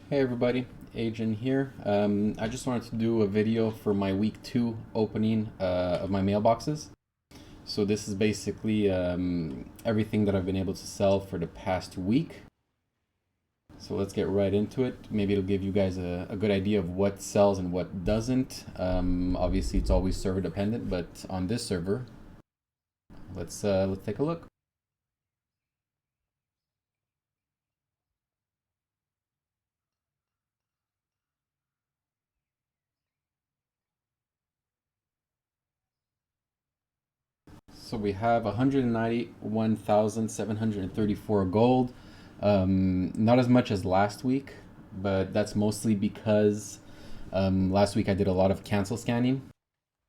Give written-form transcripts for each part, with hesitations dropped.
Hey everybody, Agent here. I just wanted to do a video for my week 2 opening of my mailboxes. So this is basically everything that I've been able to sell for the past week. So let's get right into it. Maybe it'll give you guys a good idea of what sells and what doesn't. Obviously it's always server dependent, but on this server, let's take a look. So we have 191,734 gold. Not as much as last week, but that's mostly because last week I did a lot of cancel scanning.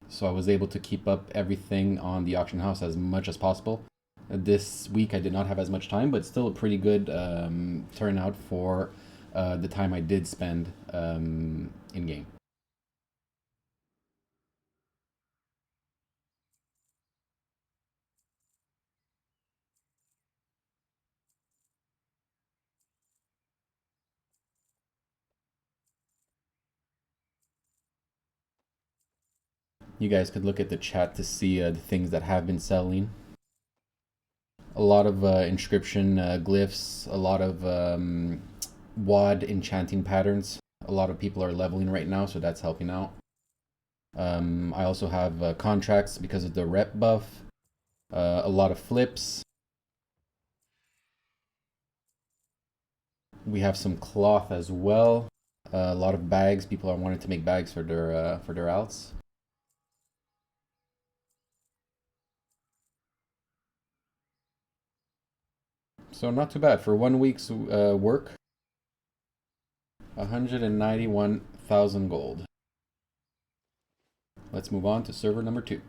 So I was able to keep up everything on the auction house as much as possible. This week I did not have as much time, but still a pretty good turnout for the time I did spend in game. You guys could look at the chat to see the things that have been selling. A lot of inscription glyphs, a lot of WoD enchanting patterns. A lot of people are leveling right now, so that's helping out. I also have contracts because of the rep buff. A lot of flips. We have some cloth as well. A lot of bags. People are wanting to make bags for their outs. So not too bad for 1 week's work. 191,000 gold. Let's move on to server number 2.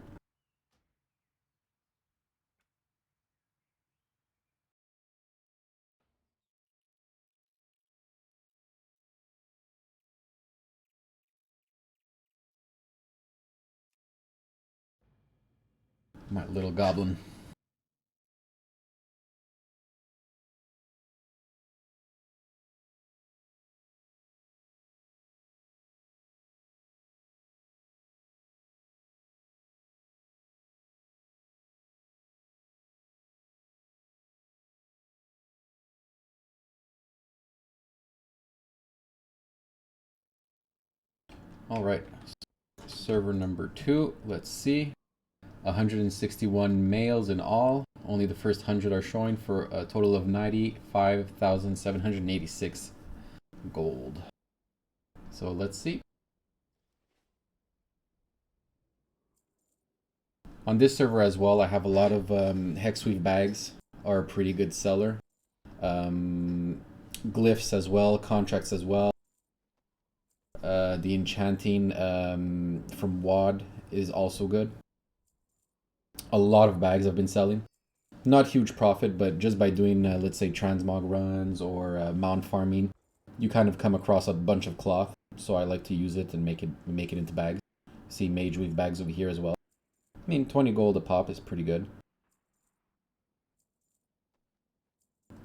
My little goblin. All right, server number 2. Let's see. 161 males in all. Only the first 100 are showing for a total of 95,786 gold. So let's see. On this server as well, I have a lot of Hexweave bags are a pretty good seller. Um, Glyphs as well, contracts as well. The enchanting from WoD is also good. A lot of bags I've been selling. Not huge profit, but just by doing, let's say, transmog runs or mount farming, you kind of come across a bunch of cloth. So I like to use it and make it into bags. See mage weave bags over here as well. I mean, 20 gold a pop is pretty good.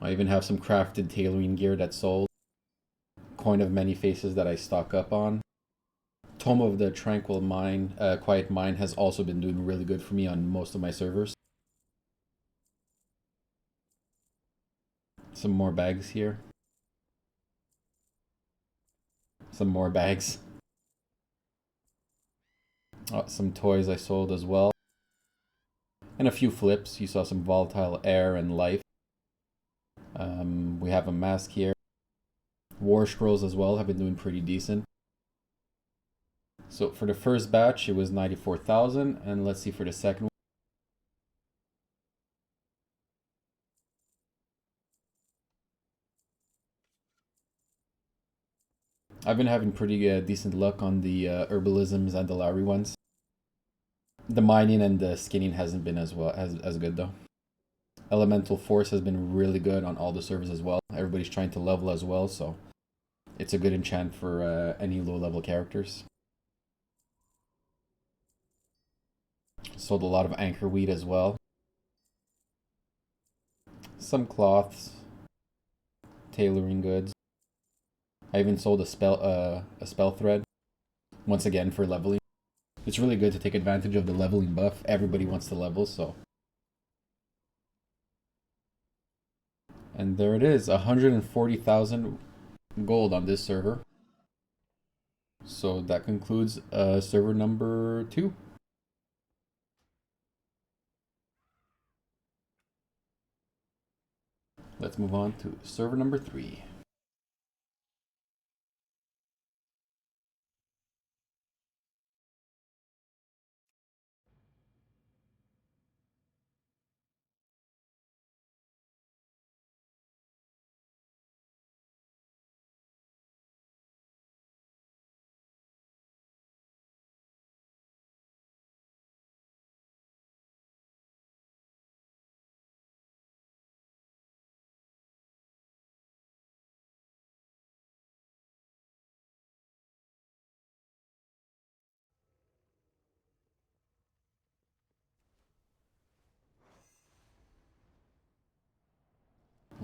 I even have some crafted tailoring gear that's sold. Coin of many faces that I stock up on. Tome of the Tranquil Mind, Quiet Mind has also been doing really good for me on most of my servers. Some more bags here. Some more bags. Some toys I sold as well. And a few flips. You saw some volatile air and life. We have a mask here. War scrolls as well have been doing pretty decent. So for the first batch, it was 94,000, and let's see for the second one. I've been having pretty decent luck on the herbalisms and the Lowry ones. The mining and the skinning hasn't been as good though. Elemental Force has been really good on all the servers as well. Everybody's trying to level as well, so it's a good enchant for any low level characters. Sold a lot of anchor wheat as well. Some cloths, tailoring goods. I even sold a spell thread once again for leveling. It's really good to take advantage of the leveling buff. Everybody wants to level, so. And there it is, 140,000 gold on this server. So that concludes server number 2. Let's move on to server number 3.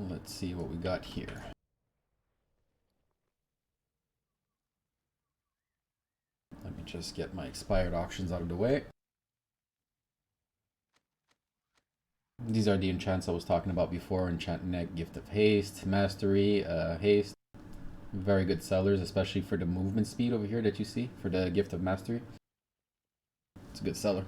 Let's see what we got here. Let me just get my expired auctions out of the way. These are the enchants I was talking about before. Enchant Neck, Gift of Haste, Mastery, Haste. Very good sellers, especially for the movement speed over here that you see for the Gift of Mastery. It's a good seller.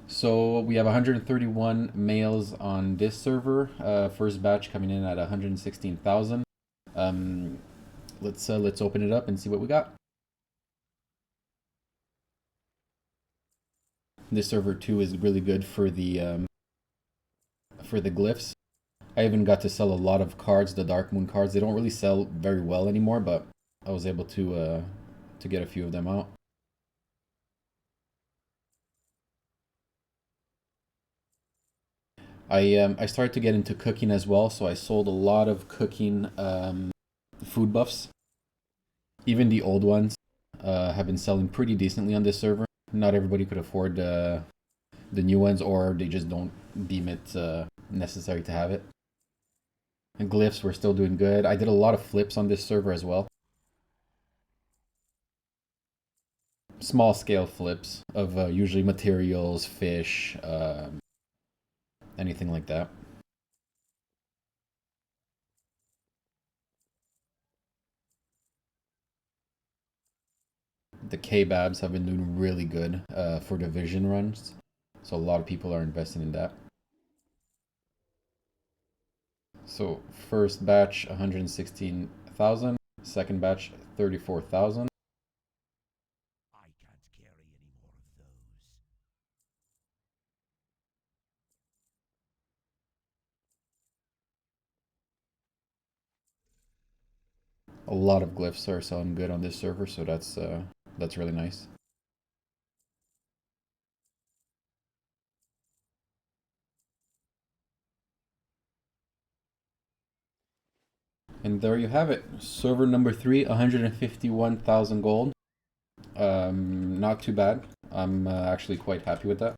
So we have 131 males on this server. First batch coming in at 116,000. Let's open it up and see what we got. This server too is really good for the glyphs. I even got to sell a lot of cards, the Dark Moon cards. They don't really sell very well anymore, but I was able to get a few of them out. I started to get into cooking as well, so I sold a lot of cooking food buffs. Even the old ones have been selling pretty decently on this server. Not everybody could afford the new ones, or they just don't deem it necessary to have it. And glyphs were still doing good. I did a lot of flips on this server as well. Small scale flips of usually materials, fish, anything like that. The K-Babs have been doing really good for the vision runs. So a lot of people are investing in that. So first batch 116,000, second batch 34,000. I can't carry any more of those. A lot of glyphs are selling good on this server, so that's really nice. And there you have it. Server number 3, 151,000 gold. Not too bad. I'm actually quite happy with that.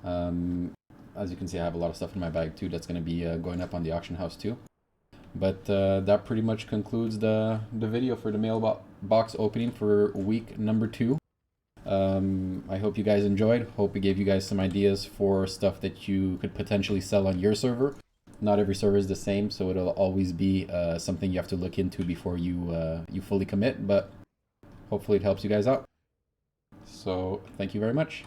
As you can see, I have a lot of stuff in my bag too that's going to be going up on the auction house too. But that pretty much concludes the video for the mailbox opening for week number 2. I hope you guys enjoyed. Hope it gave you guys some ideas for stuff that you could potentially sell on your server. Not every server is the same, so it'll always be something you have to look into before you fully commit, but hopefully it helps you guys out. So thank you very much.